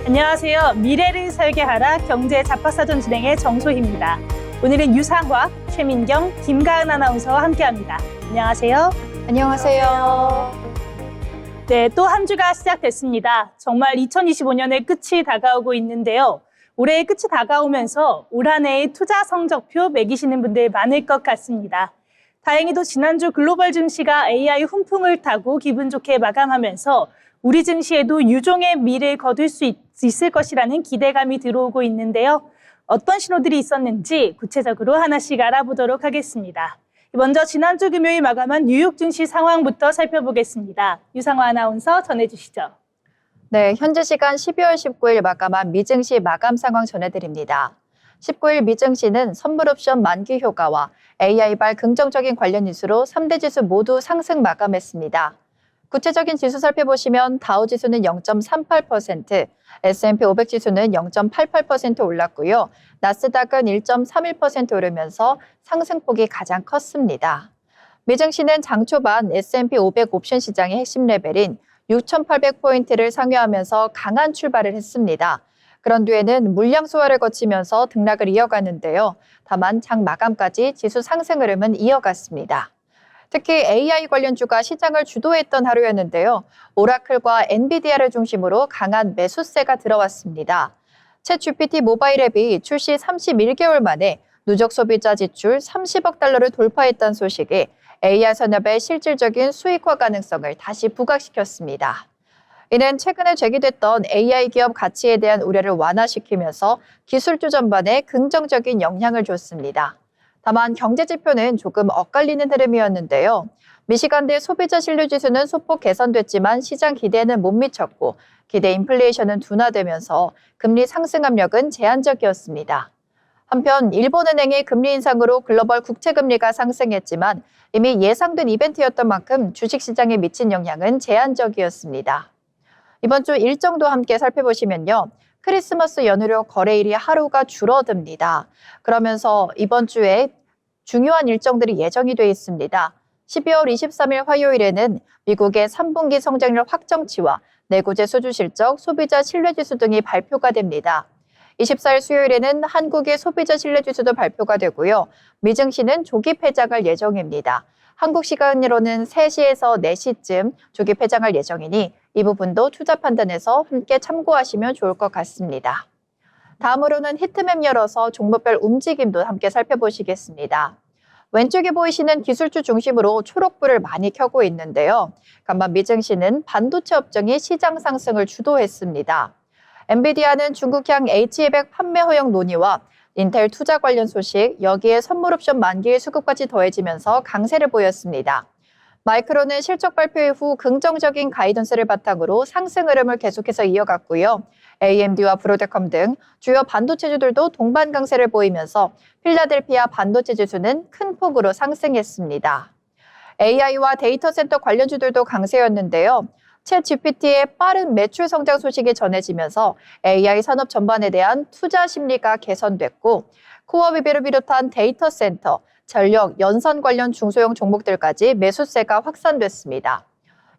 안녕하세요. 미래를 설계하라 경제 잡화사전 진행의 정소희입니다. 오늘은 유상화, 최민경, 김가은 아나운서와 함께합니다. 안녕하세요. 안녕하세요. 네, 또 한 주가 시작됐습니다. 정말 2025년의 끝이 다가오고 있는데요. 올해의 끝이 다가오면서 올 한 해의 투자 성적표 매기시는 분들 많을 것 같습니다. 다행히도 지난주 글로벌 증시가 AI 훈풍을 타고 기분 좋게 마감하면서 우리 증시에도 유종의 미를 거둘 수 있을 것이라는 기대감이 들어오고 있는데요. 어떤 신호들이 있었는지 구체적으로 하나씩 알아보도록 하겠습니다. 먼저 지난주 금요일 마감한 뉴욕 증시 상황부터 살펴보겠습니다. 유상화 아나운서 전해주시죠. 네, 현지 시간 12월 19일 마감한 미증시 마감 상황 전해드립니다. 19일 미증시는 선물 옵션 만기 효과와 AI발 긍정적인 관련 뉴스로 3대 지수 모두 상승 마감했습니다. 구체적인 지수 살펴보시면 다우지수는 0.38%, S&P 500 지수는 0.88% 올랐고요. 나스닥은 1.31% 오르면서 상승폭이 가장 컸습니다. 미증시는 장 초반 S&P 500 옵션 시장의 핵심 레벨인 6,800포인트를 상회하면서 강한 출발을 했습니다. 그런 뒤에는 물량 소화를 거치면서 등락을 이어가는데요. 다만 장 마감까지 지수 상승 흐름은 이어갔습니다. 특히 AI 관련주가 시장을 주도했던 하루였는데요. 오라클과 엔비디아를 중심으로 강한 매수세가 들어왔습니다. 챗GPT 모바일 앱이 출시 31개월 만에 누적 소비자 지출 30억 달러를 돌파했다는 소식이 AI 산업의 실질적인 수익화 가능성을 다시 부각시켰습니다. 이는 최근에 제기됐던 AI 기업 가치에 대한 우려를 완화시키면서 기술주 전반에 긍정적인 영향을 줬습니다. 다만 경제 지표는 조금 엇갈리는 흐름이었는데요. 미시간대 소비자 신뢰지수는 소폭 개선됐지만 시장 기대에는 못 미쳤고 기대 인플레이션은 둔화되면서 금리 상승 압력은 제한적이었습니다. 한편 일본은행의 금리 인상으로 글로벌 국채금리가 상승했지만 이미 예상된 이벤트였던 만큼 주식시장에 미친 영향은 제한적이었습니다. 이번 주 일정도 함께 살펴보시면요. 크리스마스 연휴로 거래일이 하루가 줄어듭니다. 그러면서 이번 주에 중요한 일정들이 예정이 돼 있습니다. 12월 23일 화요일에는 미국의 3분기 성장률 확정치와 내구재 수주 실적, 소비자 신뢰지수 등이 발표가 됩니다. 24일 수요일에는 한국의 소비자 신뢰지수도 발표가 되고요. 미증시는 조기 폐장할 예정입니다. 한국 시간으로는 3시에서 4시쯤 조기 폐장할 예정이니 이 부분도 투자 판단에서 함께 참고하시면 좋을 것 같습니다. 다음으로는 히트맵 열어서 종목별 움직임도 함께 살펴보시겠습니다. 왼쪽에 보이시는 기술주 중심으로 초록불을 많이 켜고 있는데요. 간만 미증시는 반도체 업종이 시장 상승을 주도했습니다. 엔비디아는 중국향 H200 판매 허용 논의와 인텔 투자 관련 소식, 여기에 선물 옵션 만기일 수급까지 더해지면서 강세를 보였습니다. 마이크론은 실적 발표 이후 긍정적인 가이던스를 바탕으로 상승 흐름을 계속해서 이어갔고요. AMD와 브로드컴 등 주요 반도체주들도 동반 강세를 보이면서 필라델피아 반도체 지수는 큰 폭으로 상승했습니다. AI와 데이터 센터 관련주들도 강세였는데요. 챗GPT의 빠른 매출 성장 소식이 전해지면서 AI 산업 전반에 대한 투자 심리가 개선됐고 코어비비를 비롯한 데이터 센터, 전력, 연산 관련 중소형 종목들까지 매수세가 확산됐습니다.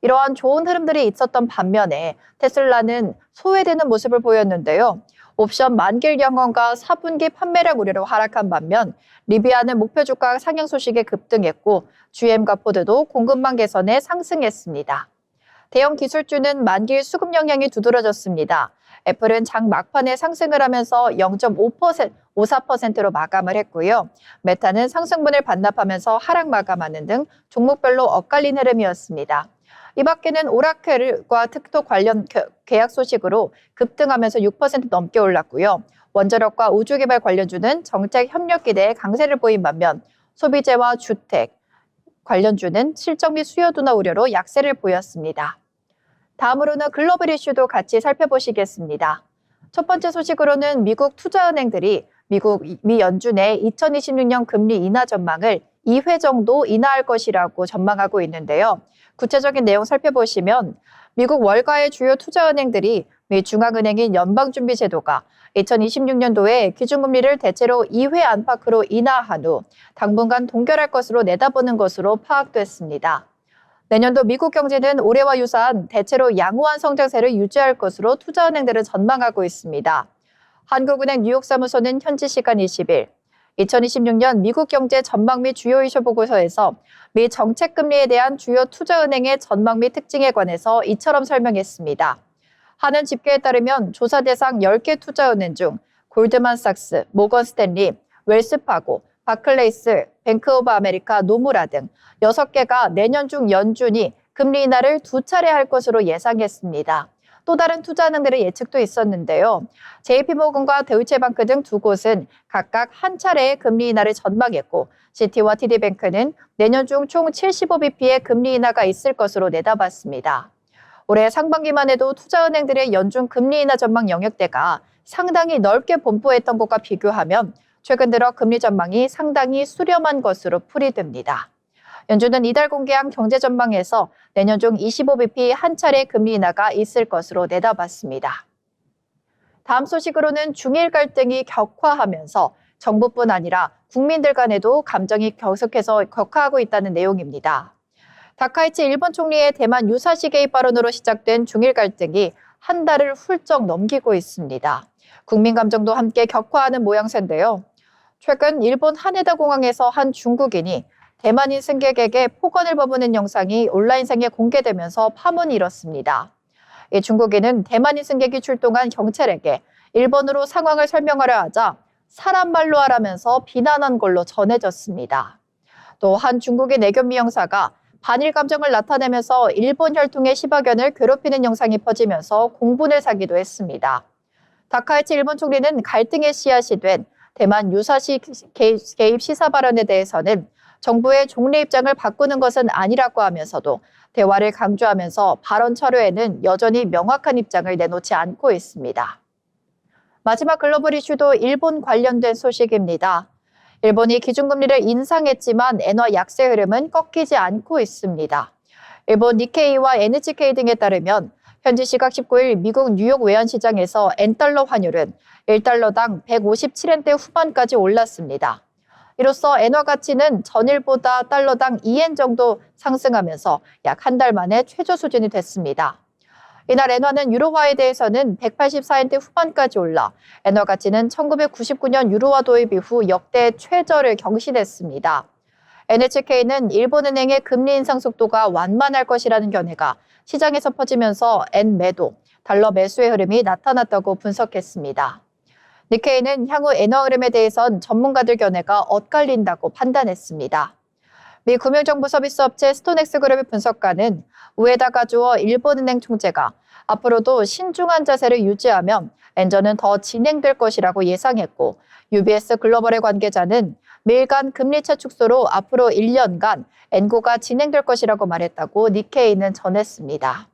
이러한 좋은 흐름들이 있었던 반면에 테슬라는 소외되는 모습을 보였는데요. 옵션 만기일 영원과 4분기 판매량 우려로 하락한 반면 리비아는 목표 주가 상향 소식에 급등했고 GM과 포드도 공급망 개선에 상승했습니다. 대형 기술주는 만기일 수급 영향이 두드러졌습니다. 애플은 장 막판에 상승을 하면서 0.54%로 마감을 했고요. 메타는 상승분을 반납하면서 하락 마감하는 등 종목별로 엇갈린 흐름이었습니다. 이 밖에는 오라클과 특토 관련 계약 소식으로 급등하면서 6% 넘게 올랐고요. 원자력과 우주개발 관련주는 정책 협력 기대에 강세를 보인 반면 소비재와 주택 관련주는 실적 및 수요 둔화 우려로 약세를 보였습니다. 다음으로는 글로벌 이슈도 같이 살펴보시겠습니다. 첫 번째 소식으로는 미국 투자은행들이 미 연준의 2026년 금리 인하 전망을 2회 정도 인하할 것이라고 전망하고 있는데요. 구체적인 내용 살펴보시면 미국 월가의 주요 투자은행들이 미 중앙은행인 연방준비제도가 2026년도에 기준금리를 대체로 2회 안팎으로 인하한 후 당분간 동결할 것으로 내다보는 것으로 파악됐습니다. 내년도 미국 경제는 올해와 유사한 대체로 양호한 성장세를 유지할 것으로 투자은행들은 전망하고 있습니다. 한국은행 뉴욕사무소는 현지 시간 20일 2026년 미국 경제 전망 및 주요 이슈 보고서에서 미 정책 금리에 대한 주요 투자은행의 전망 및 특징에 관해서 이처럼 설명했습니다. 하는 집계에 따르면 조사 대상 10개 투자은행 중 골드만삭스, 모건 스탠리, 웰스파고, 바클레이스, 뱅크 오브 아메리카, 노무라 등 6개가 내년 중 연준이 금리 인하를 2차례 할 것으로 예상했습니다. 또 다른 투자은행들의 예측도 있었는데요. JP모건과 데우체방크 등 두 곳은 각각 한 차례의 금리 인하를 전망했고 시티와 TD뱅크는 내년 중 총 75bp의 금리 인하가 있을 것으로 내다봤습니다. 올해 상반기만 해도 투자은행들의 연준 금리 인하 전망 영역대가 상당히 넓게 분포했던 것과 비교하면 최근 들어 금리 전망이 상당히 수렴한 것으로 풀이됩니다. 연준은 이달 공개한 경제 전망에서 내년 중 25bp 한 차례 금리 인하가 있을 것으로 내다봤습니다. 다음 소식으로는 중일 갈등이 격화하면서 정부뿐 아니라 국민들 간에도 감정이 계속해서 격화하고 있다는 내용입니다. 다카이치 일본 총리의 대만 유사시 개입 발언으로 시작된 중일 갈등이 한 달을 훌쩍 넘기고 있습니다. 국민 감정도 함께 격화하는 모양새인데요. 최근 일본 하네다 공항에서 한 중국인이 대만인 승객에게 폭언을 버무는 영상이 온라인상에 공개되면서 파문이 일었습니다. 이 중국인은 대만인 승객이 출동한 경찰에게 일본어로 상황을 설명하려 하자 사람 말로 하라면서 비난한 걸로 전해졌습니다. 또 한 중국인 애견미 형사가 반일 감정을 나타내면서 일본 혈통의 시바견을 괴롭히는 영상이 퍼지면서 공분을 사기도 했습니다. 다카이치 일본 총리는 갈등의 씨앗이 된 대만 유사시 개입 시사 발언에 대해서는 정부의 종래 입장을 바꾸는 것은 아니라고 하면서도 대화를 강조하면서 발언 철회에는 여전히 명확한 입장을 내놓지 않고 있습니다. 마지막 글로벌 이슈도 일본 관련된 소식입니다. 일본이 기준금리를 인상했지만 엔화 약세 흐름은 꺾이지 않고 있습니다. 일본 니케이와 NHK 등에 따르면 현지 시각 19일 미국 뉴욕 외환시장에서 N달러 환율은 1달러당 157엔대 후반까지 올랐습니다. 이로써 엔화 가치는 전일보다 달러당 2엔 정도 상승하면서 약 한 달 만에 최저 수준이 됐습니다. 이날 엔화는 유로화에 대해서는 184엔대 후반까지 올라 엔화 가치는 1999년 유로화 도입 이후 역대 최저를 경신했습니다. NHK는 일본은행의 금리 인상 속도가 완만할 것이라는 견해가 시장에서 퍼지면서 엔 매도, 달러 매수의 흐름이 나타났다고 분석했습니다. 니케이는 향후 엔화 흐름에 대해선 전문가들 견해가 엇갈린다고 판단했습니다. 미 금융정보 서비스 업체 스톤엑스 그룹의 분석가는 우에다 가주어 일본은행 총재가 앞으로도 신중한 자세를 유지하면 엔저는 더 진행될 것이라고 예상했고 UBS 글로벌의 관계자는 밀간 금리차 축소로 앞으로 1년간 엔고가 진행될 것이라고 말했다고 니케이는 전했습니다.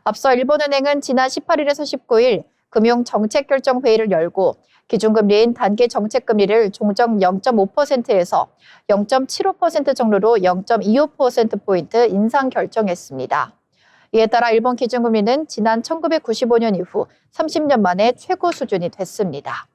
앞서 일본은행은 지난 18일에서 19일 금융정책결정회의를 열고 기준금리인 단기 정책금리를 종정 0.5%에서 0.75% 정도로 0.25%포인트 인상 결정했습니다. 이에 따라 일본 기준금리는 지난 1995년 이후 30년 만에 최고 수준이 됐습니다.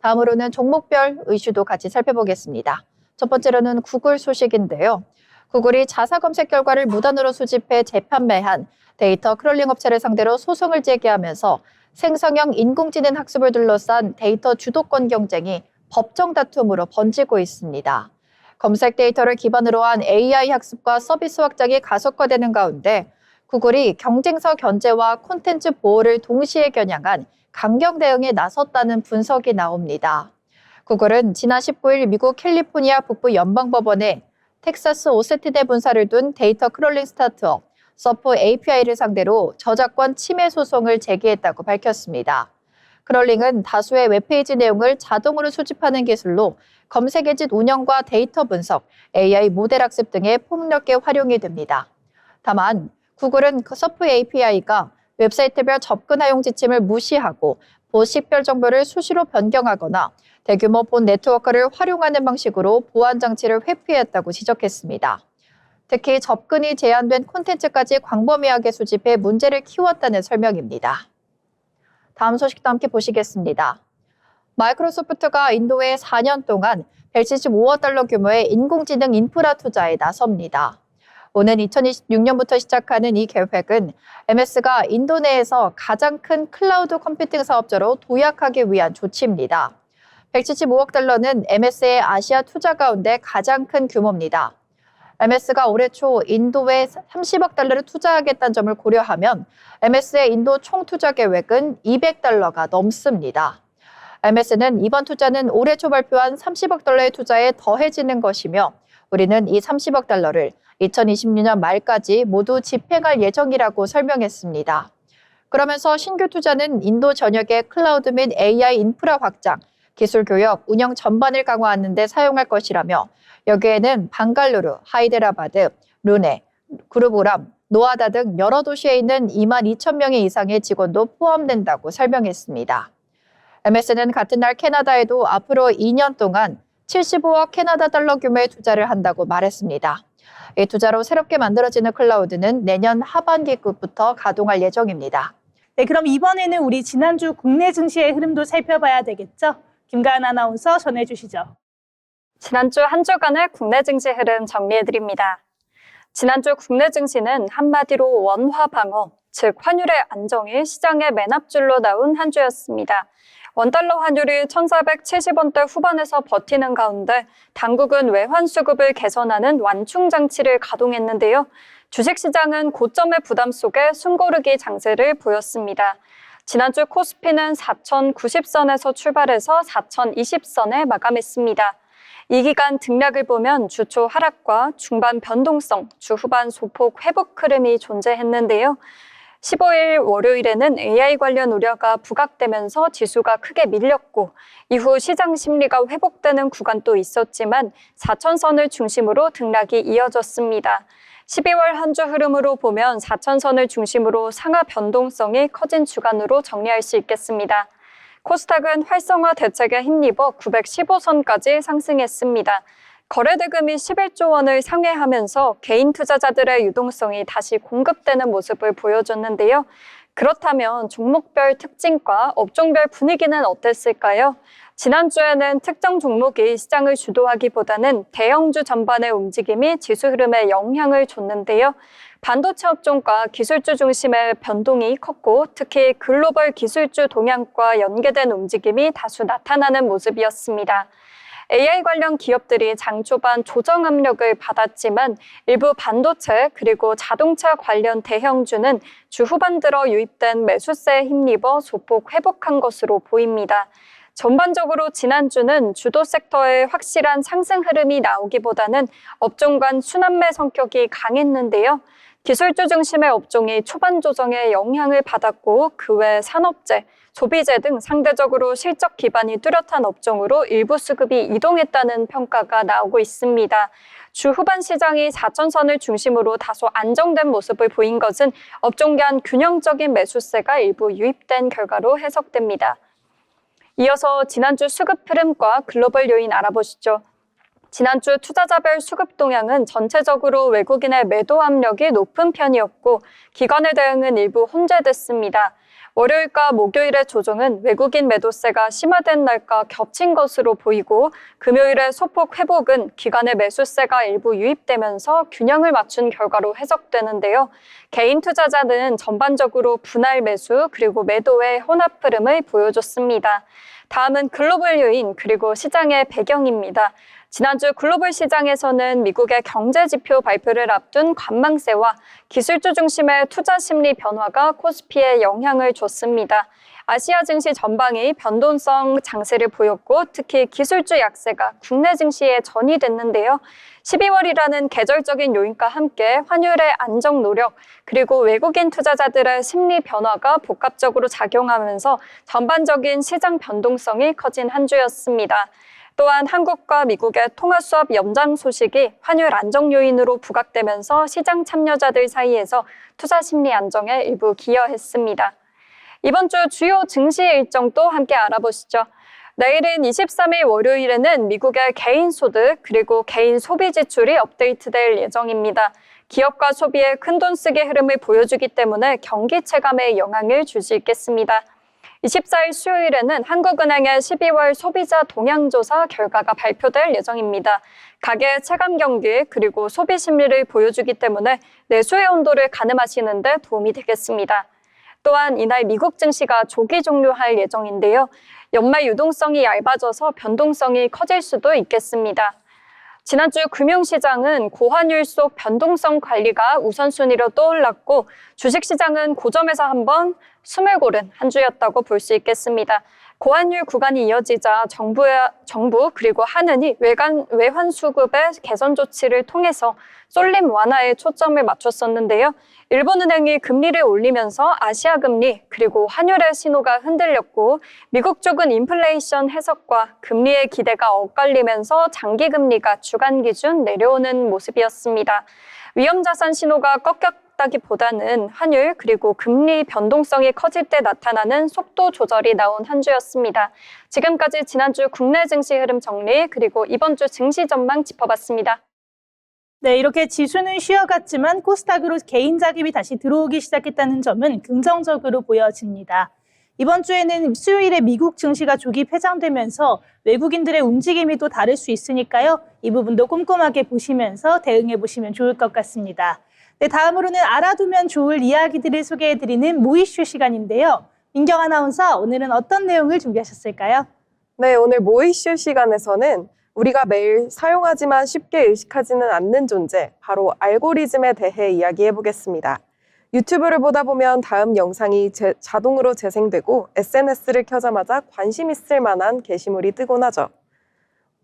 다음으로는 종목별 이슈도 같이 살펴보겠습니다. 첫 번째로는 구글 소식인데요. 구글이 자사 검색 결과를 무단으로 수집해 재판매한 데이터 크롤링 업체를 상대로 소송을 제기하면서 생성형 인공지능 학습을 둘러싼 데이터 주도권 경쟁이 법정 다툼으로 번지고 있습니다. 검색 데이터를 기반으로 한 AI 학습과 서비스 확장이 가속화되는 가운데 구글이 경쟁사 견제와 콘텐츠 보호를 동시에 겨냥한 강경 대응에 나섰다는 분석이 나옵니다. 구글은 지난 19일 미국 캘리포니아 북부 연방법원에 텍사스 오스틴에 본사를 둔 데이터 크롤링 스타트업 서프 API를 상대로 저작권 침해 소송을 제기했다고 밝혔습니다. 크롤링은 다수의 웹페이지 내용을 자동으로 수집하는 기술로 검색 에짓 운영과 데이터 분석, AI 모델 학습 등에 폭넓게 활용이 됩니다. 다만 구글은 서프 API가 웹사이트별 접근 허용 지침을 무시하고 보식별 정보를 수시로 변경하거나 대규모 본 네트워크를 활용하는 방식으로 보안 장치를 회피했다고 지적했습니다. 특히 접근이 제한된 콘텐츠까지 광범위하게 수집해 문제를 키웠다는 설명입니다. 다음 소식도 함께 보시겠습니다. 마이크로소프트가 인도에 4년 동안 175억 달러 규모의 인공지능 인프라 투자에 나섭니다. 오는 2026년부터 시작하는 이 계획은 MS가 인도 내에서 가장 큰 클라우드 컴퓨팅 사업자로 도약하기 위한 조치입니다. 175억 달러는 MS의 아시아 투자 가운데 가장 큰 규모입니다. MS가 올해 초 인도에 30억 달러를 투자하겠다는 점을 고려하면 MS의 인도 총 투자 계획은 200달러가 넘습니다. MS는 이번 투자는 올해 초 발표한 30억 달러의 투자에 더해지는 것이며 우리는 이 30억 달러를 2026년 말까지 모두 집행할 예정이라고 설명했습니다. 그러면서 신규 투자는 인도 전역의 클라우드 및 AI 인프라 확장, 기술 교역, 운영 전반을 강화하는 데 사용할 것이라며 여기에는 방갈루루, 하이데라바드, 루네, 구르부람, 노아다 등 여러 도시에 있는 2만 2천 명의 이상의 직원도 포함된다고 설명했습니다. MS는 같은 날 캐나다에도 앞으로 2년 동안 75억 캐나다 달러 규모의 투자를 한다고 말했습니다. 이 투자로 새롭게 만들어지는 클라우드는 내년 하반기부터 가동할 예정입니다. 네, 그럼 이번에는 우리 지난주 국내 증시의 흐름도 살펴봐야 되겠죠? 김가은 아나운서 전해주시죠. 지난주 한 주간의 국내 증시 흐름 정리해드립니다. 지난주 국내 증시는 한마디로 원화 방어, 즉 환율의 안정이 시장의 맨 앞줄로 나온 한 주였습니다. 원달러 환율이 1,470원대 후반에서 버티는 가운데 당국은 외환 수급을 개선하는 완충 장치를 가동했는데요. 주식시장은 고점의 부담 속에 숨고르기 장세를 보였습니다. 지난주 코스피는 4,090선에서 출발해서 4,020선에 마감했습니다. 이 기간 등락을 보면 주초 하락과 중반 변동성, 주후반 소폭 회복 흐름이 존재했는데요. 15일 월요일에는 AI 관련 우려가 부각되면서 지수가 크게 밀렸고 이후 시장 심리가 회복되는 구간도 있었지만 4천선을 중심으로 등락이 이어졌습니다. 12월 한 주 흐름으로 보면 4천선을 중심으로 상하 변동성이 커진 주간으로 정리할 수 있겠습니다. 코스닥은 활성화 대책에 힘입어 915선까지 상승했습니다. 거래대금이 11조 원을 상회하면서 개인 투자자들의 유동성이 다시 공급되는 모습을 보여줬는데요. 그렇다면 종목별 특징과 업종별 분위기는 어땠을까요? 지난주에는 특정 종목이 시장을 주도하기보다는 대형주 전반의 움직임이 지수 흐름에 영향을 줬는데요. 반도체 업종과 기술주 중심의 변동이 컸고 특히 글로벌 기술주 동향과 연계된 움직임이 다수 나타나는 모습이었습니다. AI 관련 기업들이 장 초반 조정 압력을 받았지만 일부 반도체 그리고 자동차 관련 대형주는 주 후반 들어 유입된 매수세에 힘입어 소폭 회복한 것으로 보입니다. 전반적으로 지난주는 주도 섹터의 확실한 상승 흐름이 나오기보다는 업종 간 순환매 성격이 강했는데요. 기술주 중심의 업종이 초반 조정에 영향을 받았고 그 외 산업재, 소비재 등 상대적으로 실적 기반이 뚜렷한 업종으로 일부 수급이 이동했다는 평가가 나오고 있습니다. 주 후반 시장이 4천선을 중심으로 다소 안정된 모습을 보인 것은 업종 간 균형적인 매수세가 일부 유입된 결과로 해석됩니다. 이어서 지난주 수급 흐름과 글로벌 요인 알아보시죠. 지난주 투자자별 수급 동향은 전체적으로 외국인의 매도 압력이 높은 편이었고 기관의 대응은 일부 혼재됐습니다. 월요일과 목요일의 조정은 외국인 매도세가 심화된 날과 겹친 것으로 보이고 금요일의 소폭 회복은 기관의 매수세가 일부 유입되면서 균형을 맞춘 결과로 해석되는데요. 개인 투자자는 전반적으로 분할 매수 그리고 매도의 혼합 흐름을 보여줬습니다. 다음은 글로벌 요인 그리고 시장의 배경입니다. 지난주 글로벌 시장에서는 미국의 경제 지표 발표를 앞둔 관망세와 기술주 중심의 투자 심리 변화가 코스피에 영향을 줬습니다. 아시아 증시 전방이 변동성 장세를 보였고 특히 기술주 약세가 국내 증시에 전이됐는데요. 12월이라는 계절적인 요인과 함께 환율의 안정 노력 그리고 외국인 투자자들의 심리 변화가 복합적으로 작용하면서 전반적인 시장 변동성이 커진 한 주였습니다. 또한 한국과 미국의 통화 수업 연장 소식이 환율 안정 요인으로 부각되면서 시장 참여자들 사이에서 투자 심리 안정에 일부 기여했습니다. 이번 주 주요 증시 일정도 함께 알아보시죠. 내일은 23일 월요일에는 미국의 개인 소득 그리고 개인 소비 지출이 업데이트될 예정입니다. 기업과 소비의 큰돈 쓰기 흐름을 보여주기 때문에 경기 체감에 영향을 줄 수 있겠습니다. 24일 수요일에는 한국은행의 12월 소비자 동향조사 결과가 발표될 예정입니다. 가계 체감 경기 그리고 소비 심리를 보여주기 때문에 내수의 온도를 가늠하시는 데 도움이 되겠습니다. 또한 이날 미국 증시가 조기 종료할 예정인데요. 연말 유동성이 얇아져서 변동성이 커질 수도 있겠습니다. 지난주 금융시장은 고환율 속 변동성 관리가 우선순위로 떠올랐고 주식시장은 고점에서 한번 숨을 고른 한 주였다고 볼 수 있겠습니다. 고환율 구간이 이어지자 정부 그리고 한은이 외환 수급의 개선 조치를 통해서 쏠림 완화에 초점을 맞췄었는데요. 일본은행이 금리를 올리면서 아시아 금리 그리고 환율의 신호가 흔들렸고 미국 쪽은 인플레이션 해석과 금리의 기대가 엇갈리면서 장기 금리가 주간 기준 내려오는 모습이었습니다. 위험자산 신호가 꺾였다기보다는 환율 그리고 금리 변동성이 커질 때 나타나는 속도 조절이 나온 한 주였습니다. 지금까지 지난주 국내 증시 흐름 정리 그리고 이번 주 증시 전망 짚어봤습니다. 네, 이렇게 지수는 쉬어갔지만 코스닥으로 개인 자금이 다시 들어오기 시작했다는 점은 긍정적으로 보여집니다. 이번 주에는 수요일에 미국 증시가 조기 폐장되면서 외국인들의 움직임이 또 다를 수 있으니까요. 이 부분도 꼼꼼하게 보시면서 대응해 보시면 좋을 것 같습니다. 네, 다음으로는 알아두면 좋을 이야기들을 소개해드리는 모이슈 시간인데요. 민경 아나운서, 오늘은 어떤 내용을 준비하셨을까요? 네, 오늘 모이슈 시간에서는 우리가 매일 사용하지만 쉽게 의식하지는 않는 존재, 바로 알고리즘에 대해 이야기해 보겠습니다. 유튜브를 보다 보면 다음 영상이 자동으로 재생되고 SNS를 켜자마자 관심 있을 만한 게시물이 뜨곤 하죠.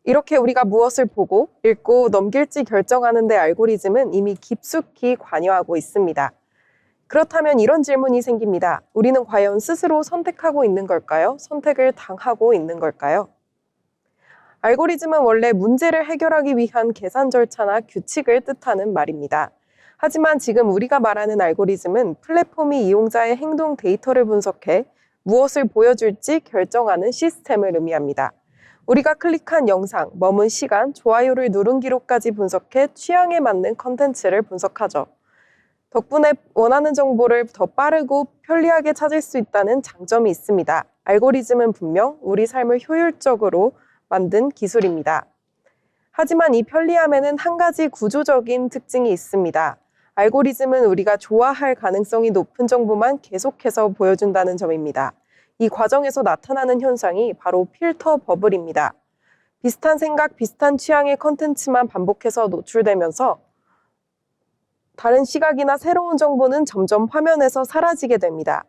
이렇게 우리가 무엇을 보고 읽고 넘길지 결정하는 데 알고리즘은 이미 깊숙이 관여하고 있습니다. 그렇다면 이런 질문이 생깁니다. 우리는 과연 스스로 선택하고 있는 걸까요? 선택을 당하고 있는 걸까요? 알고리즘은 원래 문제를 해결하기 위한 계산 절차나 규칙을 뜻하는 말입니다. 하지만 지금 우리가 말하는 알고리즘은 플랫폼이 이용자의 행동 데이터를 분석해 무엇을 보여줄지 결정하는 시스템을 의미합니다. 우리가 클릭한 영상, 머문 시간, 좋아요를 누른 기록까지 분석해 취향에 맞는 컨텐츠를 분석하죠. 덕분에 원하는 정보를 더 빠르고 편리하게 찾을 수 있다는 장점이 있습니다. 알고리즘은 분명 우리 삶을 효율적으로 만든 기술입니다. 하지만 이 편리함에는 한 가지 구조적인 특징이 있습니다. 알고리즘은 우리가 좋아할 가능성이 높은 정보만 계속해서 보여준다는 점입니다. 이 과정에서 나타나는 현상이 바로 필터 버블입니다. 비슷한 생각, 비슷한 취향의 컨텐츠만 반복해서 노출되면서 다른 시각이나 새로운 정보는 점점 화면에서 사라지게 됩니다.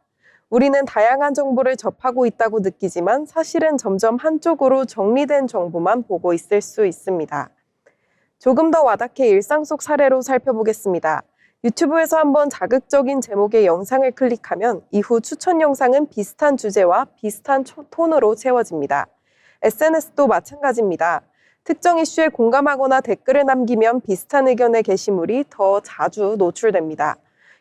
우리는 다양한 정보를 접하고 있다고 느끼지만 사실은 점점 한쪽으로 정리된 정보만 보고 있을 수 있습니다. 조금 더 와닿게 일상 속 사례로 살펴보겠습니다. 유튜브에서 한번 자극적인 제목의 영상을 클릭하면 이후 추천 영상은 비슷한 주제와 비슷한 톤으로 채워집니다. SNS도 마찬가지입니다. 특정 이슈에 공감하거나 댓글을 남기면 비슷한 의견의 게시물이 더 자주 노출됩니다.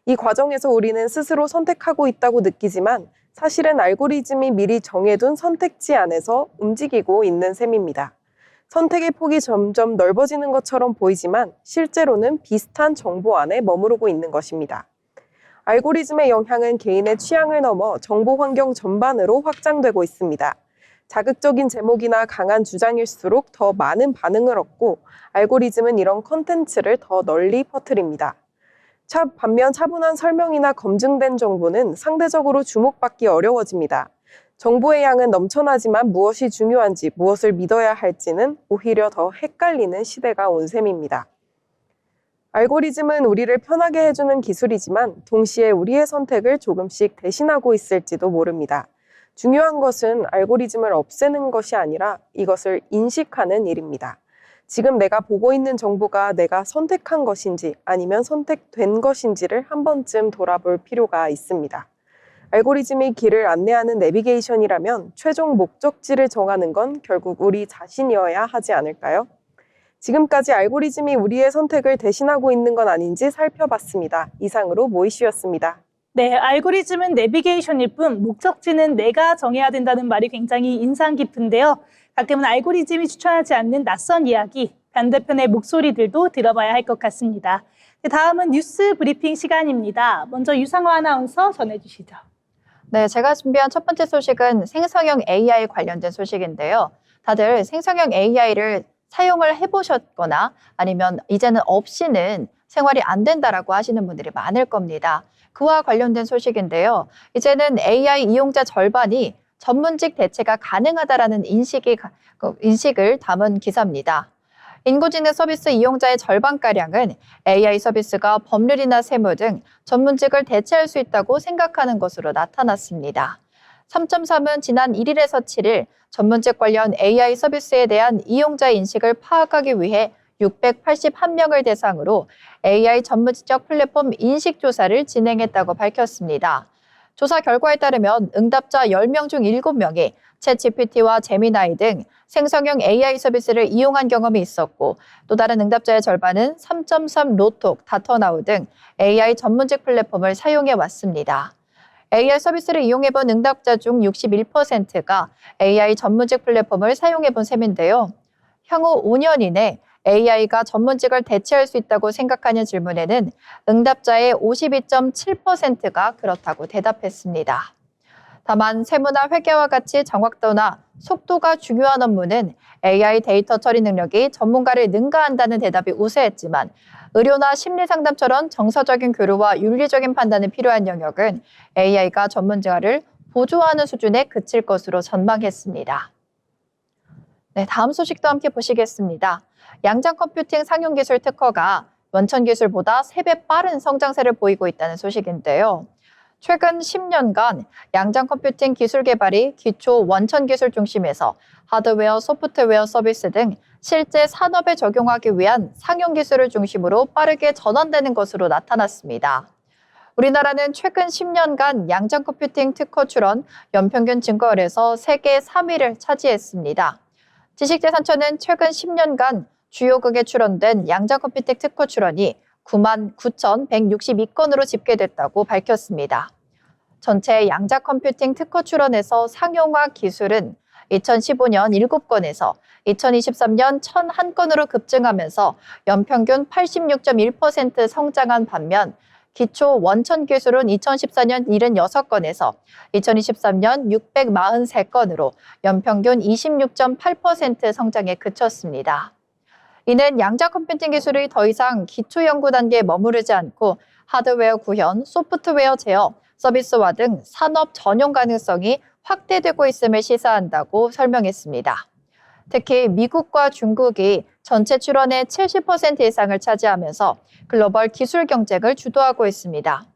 이 과정에서 우리는 스스로 선택하고 있다고 느끼지만 사실은 알고리즘이 미리 정해둔 선택지 안에서 움직이고 있는 셈입니다. 선택의 폭이 점점 넓어지는 것처럼 보이지만 실제로는 비슷한 정보 안에 머무르고 있는 것입니다. 알고리즘의 영향은 개인의 취향을 넘어 정보 환경 전반으로 확장되고 있습니다. 자극적인 제목이나 강한 주장일수록 더 많은 반응을 얻고 알고리즘은 이런 콘텐츠를 더 널리 퍼뜨립니다. 반면 차분한 설명이나 검증된 정보는 상대적으로 주목받기 어려워집니다. 정보의 양은 넘쳐나지만 무엇이 중요한지, 무엇을 믿어야 할지는 오히려 더 헷갈리는 시대가 온 셈입니다. 알고리즘은 우리를 편하게 해주는 기술이지만 동시에 우리의 선택을 조금씩 대신하고 있을지도 모릅니다. 중요한 것은 알고리즘을 없애는 것이 아니라 이것을 인식하는 일입니다. 지금 내가 보고 있는 정보가 내가 선택한 것인지 아니면 선택된 것인지를 한 번쯤 돌아볼 필요가 있습니다. 알고리즘이 길을 안내하는 내비게이션이라면 최종 목적지를 정하는 건 결국 우리 자신이어야 하지 않을까요? 지금까지 알고리즘이 우리의 선택을 대신하고 있는 건 아닌지 살펴봤습니다. 이상으로 모이슈였습니다. 네, 알고리즘은 내비게이션일 뿐 목적지는 내가 정해야 된다는 말이 굉장히 인상 깊은데요. 가끔은 알고리즘이 추천하지 않는 낯선 이야기, 반대편의 목소리들도 들어봐야 할 것 같습니다. 다음은 뉴스 브리핑 시간입니다. 먼저 유상화 아나운서 전해주시죠. 네, 제가 준비한 첫 번째 소식은 생성형 AI 관련된 소식인데요. 다들 생성형 AI를 사용을 해보셨거나 아니면 이제는 없이는 생활이 안 된다라고 하시는 분들이 많을 겁니다. 그와 관련된 소식인데요. 이제는 AI 이용자 절반이 전문직 대체가 가능하다라는 인식을 담은 기사입니다. 인공지능 서비스 이용자의 절반가량은 AI 서비스가 법률이나 세무 등 전문직을 대체할 수 있다고 생각하는 것으로 나타났습니다. 3.3은 지난 1일에서 7일 전문직 관련 AI 서비스에 대한 이용자 인식을 파악하기 위해 681명을 대상으로 AI 전문직 플랫폼 인식조사를 진행했다고 밝혔습니다. 조사 결과에 따르면 응답자 10명 중 7명이 챗GPT와 제미나이 등 생성형 AI 서비스를 이용한 경험이 있었고 또 다른 응답자의 절반은 3.3 로톡, 다터나우 등 AI 전문직 플랫폼을 사용해 왔습니다. AI 서비스를 이용해본 응답자 중 61%가 AI 전문직 플랫폼을 사용해본 셈인데요. 향후 5년 이내 AI가 전문직을 대체할 수 있다고 생각하는 질문에는 응답자의 52.7%가 그렇다고 대답했습니다. 다만 세무나 회계와 같이 정확도나 속도가 중요한 업무는 AI 데이터 처리 능력이 전문가를 능가한다는 대답이 우세했지만 의료나 심리상담처럼 정서적인 교류와 윤리적인 판단이 필요한 영역은 AI가 전문가를 보조하는 수준에 그칠 것으로 전망했습니다. 네, 다음 소식도 함께 보시겠습니다. 양장 컴퓨팅 상용 기술 특허가 원천 기술보다 3배 빠른 성장세를 보이고 있다는 소식인데요. 최근 10년간 양장 컴퓨팅 기술 개발이 기초 원천 기술 중심에서 하드웨어, 소프트웨어 서비스 등 실제 산업에 적용하기 위한 상용 기술을 중심으로 빠르게 전환되는 것으로 나타났습니다. 우리나라는 최근 10년간 양장 컴퓨팅 특허 출원 연평균 증가율에서 세계 3위를 차지했습니다. 지식재산처는 최근 10년간 주요국에 출원된 양장 컴퓨팅 특허 출원이 99,162건으로 집계됐다고 밝혔습니다. 전체 양자 컴퓨팅 특허 출원에서 상용화 기술은 2015년 7건에서 2023년 1,001건으로 급증하면서 연평균 86.1% 성장한 반면 기초 원천 기술은 2014년 76건에서 2023년 643건으로 연평균 26.8% 성장에 그쳤습니다. 이는 양자 컴퓨팅 기술이 더 이상 기초 연구 단계에 머무르지 않고 하드웨어 구현, 소프트웨어 제어, 서비스화 등 산업 전용 가능성이 확대되고 있음을 시사한다고 설명했습니다. 특히 미국과 중국이 전체 출원의 70% 이상을 차지하면서 글로벌 기술 경쟁을 주도하고 있습니다.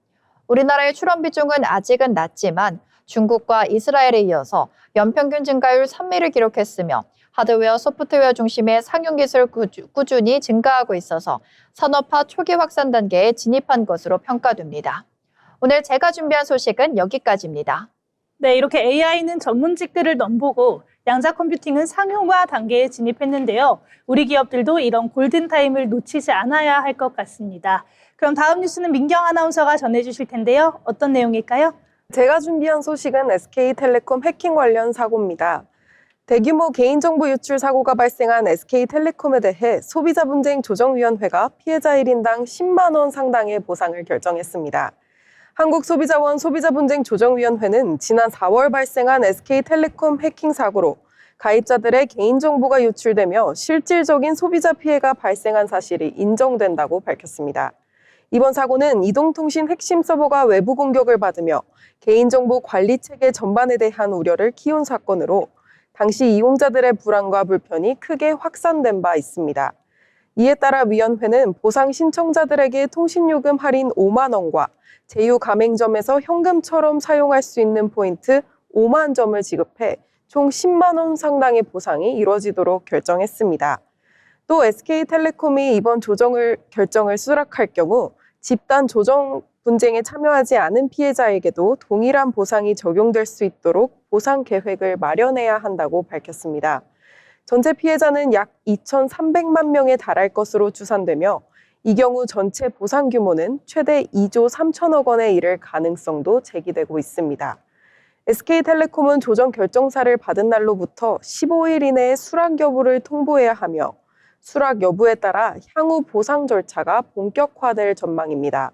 우리나라의 출원 비중은 아직은 낮지만 중국과 이스라엘에 이어서 연평균 증가율 3위를 기록했으며 하드웨어, 소프트웨어 중심의 상용 기술 꾸준히 증가하고 있어서 산업화 초기 확산 단계에 진입한 것으로 평가됩니다. 오늘 제가 준비한 소식은 여기까지입니다. 네, 이렇게 AI는 전문직들을 넘보고 양자 컴퓨팅은 상용화 단계에 진입했는데요. 우리 기업들도 이런 골든타임을 놓치지 않아야 할 것 같습니다. 그럼 다음 뉴스는 민경 아나운서가 전해주실 텐데요. 어떤 내용일까요? 제가 준비한 소식은 SK텔레콤 해킹 관련 사고입니다. 대규모 개인정보 유출 사고가 발생한 SK텔레콤에 대해 소비자분쟁조정위원회가 피해자 1인당 10만 원 상당의 보상을 결정했습니다. 한국소비자원 소비자분쟁조정위원회는 지난 4월 발생한 SK텔레콤 해킹 사고로 가입자들의 개인정보가 유출되며 실질적인 소비자 피해가 발생한 사실이 인정된다고 밝혔습니다. 이번 사고는 이동통신 핵심 서버가 외부 공격을 받으며 개인정보 관리 체계 전반에 대한 우려를 키운 사건으로 당시 이용자들의 불안과 불편이 크게 확산된 바 있습니다. 이에 따라 위원회는 보상 신청자들에게 통신요금 할인 5만 원과 제휴 가맹점에서 현금처럼 사용할 수 있는 포인트 5만 점을 지급해 총 10만 원 상당의 보상이 이루어지도록 결정했습니다. 또 SK텔레콤이 이번 결정을 수락할 경우 집단 조정 분쟁에 참여하지 않은 피해자에게도 동일한 보상이 적용될 수 있도록 보상 계획을 마련해야 한다고 밝혔습니다. 전체 피해자는 약 2,300만 명에 달할 것으로 추산되며 이 경우 전체 보상 규모는 최대 2조 3천억 원에 이를 가능성도 제기되고 있습니다. SK텔레콤은 조정 결정사를 받은 날로부터 15일 이내에 수락 여부를 통보해야 하며 수락 여부에 따라 향후 보상 절차가 본격화될 전망입니다.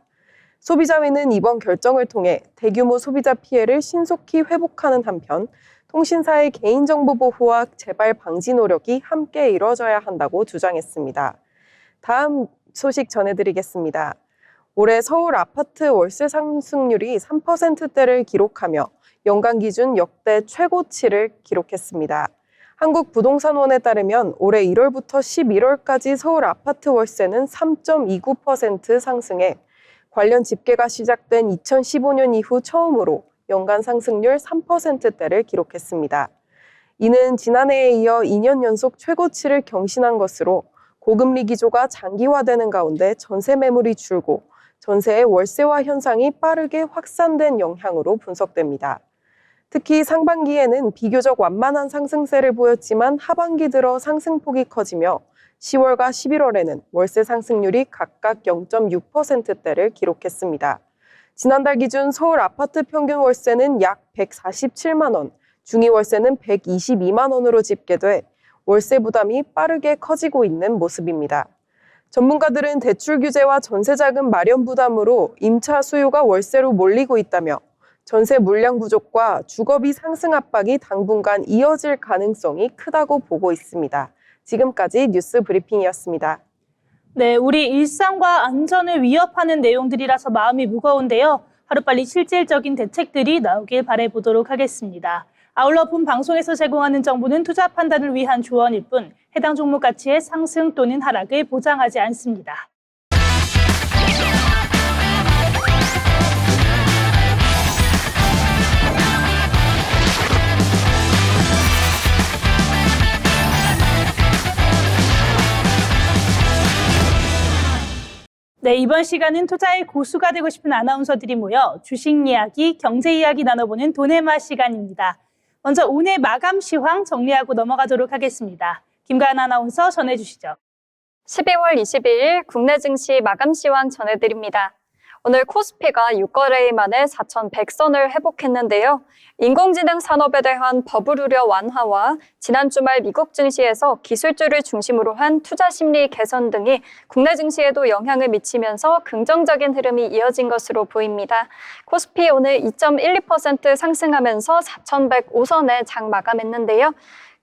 소비자위는 이번 결정을 통해 대규모 소비자 피해를 신속히 회복하는 한편 통신사의 개인정보 보호와 재발 방지 노력이 함께 이뤄져야 한다고 주장했습니다. 다음 소식 전해드리겠습니다. 올해 서울 아파트 월세 상승률이 3%대를 기록하며 연간 기준 역대 최고치를 기록했습니다. 한국부동산원에 따르면 올해 1월부터 11월까지 서울 아파트 월세는 3.29% 상승해 관련 집계가 시작된 2015년 이후 처음으로 연간 상승률 3%대를 기록했습니다. 이는 지난해에 이어 2년 연속 최고치를 경신한 것으로 고금리 기조가 장기화되는 가운데 전세 매물이 줄고 전세의 월세화 현상이 빠르게 확산된 영향으로 분석됩니다. 특히 상반기에는 비교적 완만한 상승세를 보였지만 하반기 들어 상승폭이 커지며 10월과 11월에는 월세 상승률이 각각 0.6%대를 기록했습니다. 지난달 기준 서울 아파트 평균 월세는 약 147만 원, 중위 월세는 122만 원으로 집계돼 월세 부담이 빠르게 커지고 있는 모습입니다. 전문가들은 대출 규제와 전세자금 마련 부담으로 임차 수요가 월세로 몰리고 있다며 전세 물량 부족과 주거비 상승 압박이 당분간 이어질 가능성이 크다고 보고 있습니다. 지금까지 뉴스 브리핑이었습니다. 네, 우리 일상과 안전을 위협하는 내용들이라서 마음이 무거운데요. 하루빨리 실질적인 대책들이 나오길 바라보도록 하겠습니다. 아울러 본 방송에서 제공하는 정보는 투자 판단을 위한 조언일 뿐 해당 종목 가치의 상승 또는 하락을 보장하지 않습니다. 네, 이번 시간은 투자의 고수가 되고 싶은 아나운서들이 모여 주식 이야기, 경제 이야기 나눠보는 돈의 맛 시간입니다. 먼저 오늘 마감 시황 정리하고 넘어가도록 하겠습니다. 김가은 아나운서 전해주시죠. 12월 22일 국내 증시 마감 시황 전해드립니다. 오늘 코스피가 6거래일 만에 4,100선을 회복했는데요. 인공지능 산업에 대한 버블 우려 완화와 지난 주말 미국 증시에서 기술주를 중심으로 한 투자 심리 개선 등이 국내 증시에도 영향을 미치면서 긍정적인 흐름이 이어진 것으로 보입니다. 코스피 오늘 2.12% 상승하면서 4,105선에 장 마감했는데요.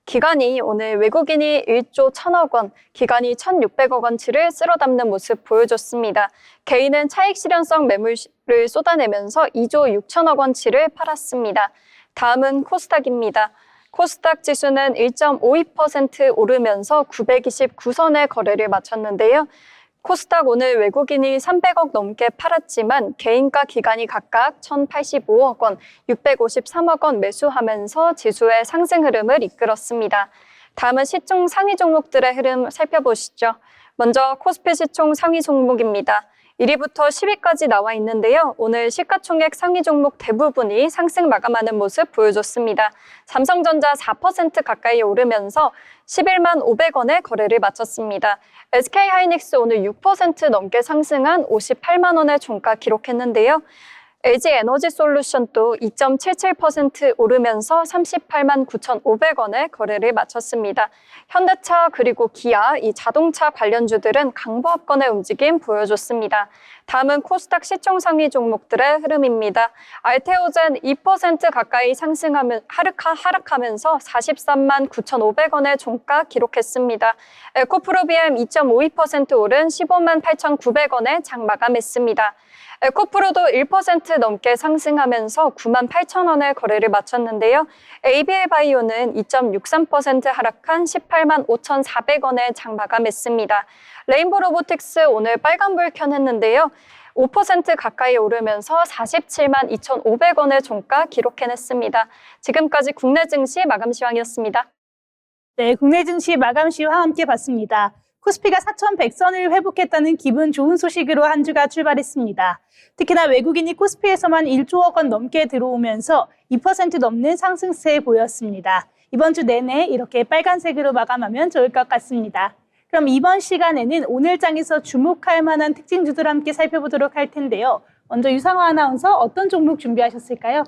기관이 오늘 외국인이 1조 1,000억 원, 기관이 1,600억 원치를 쓸어 담는 모습 보여줬습니다. 개인은 차익 실현성 매물을 쏟아내면서 2조 6천억 원치를 팔았습니다. 다음은 코스닥입니다. 코스닥 지수는 1.52% 오르면서 929선의 거래를 마쳤는데요. 코스닥 오늘 외국인이 300억 넘게 팔았지만 개인과 기관이 각각 1,085억 원, 653억 원 매수하면서 지수의 상승 흐름을 이끌었습니다. 다음은 시총 상위 종목들의 흐름 살펴보시죠. 먼저 코스피 시총 상위 종목입니다. 1위부터 10위까지 나와 있는데요. 오늘 시가총액 상위 종목 대부분이 상승 마감하는 모습 보여줬습니다. 삼성전자 4% 가까이 오르면서 11만 500원의 거래를 마쳤습니다. SK하이닉스 오늘 6% 넘게 상승한 58만 원의 종가 기록했는데요. LG에너지솔루션도 2.77% 오르면서 38만 9,500원의 거래를 마쳤습니다. 현대차 그리고 기아, 이 자동차 관련주들은 강보합권의 움직임 보여줬습니다. 다음은 코스닥 시총 상위 종목들의 흐름입니다. 알테오젠 2% 가까이 상승하면 하락하면서 43만 9,500원의 종가 기록했습니다. 에코프로비엠 2.52% 오른 15만 8,900원에 장 마감했습니다. 에코프로도 1% 넘게 상승하면서 9만 8천원의 거래를 마쳤는데요. ABL바이오는 2.63% 하락한 18만 5,400원에 장 마감했습니다. 레인보 로보틱스 오늘 빨간불 켜냈는데요. 5% 가까이 오르면서 47만 2,500원의 종가 기록해냈습니다. 지금까지 국내 증시 마감 시황이었습니다. 네, 국내 증시 마감 시황 함께 봤습니다. 코스피가 4,100선을 회복했다는 기분 좋은 소식으로 한 주가 출발했습니다. 특히나 외국인이 코스피에서만 1조억 원 넘게 들어오면서 2% 넘는 상승세 보였습니다. 이번 주 내내 이렇게 빨간색으로 마감하면 좋을 것 같습니다. 그럼 이번 시간에는 오늘 장에서 주목할 만한 특징주들 함께 살펴보도록 할 텐데요. 먼저 유상화 아나운서 어떤 종목 준비하셨을까요?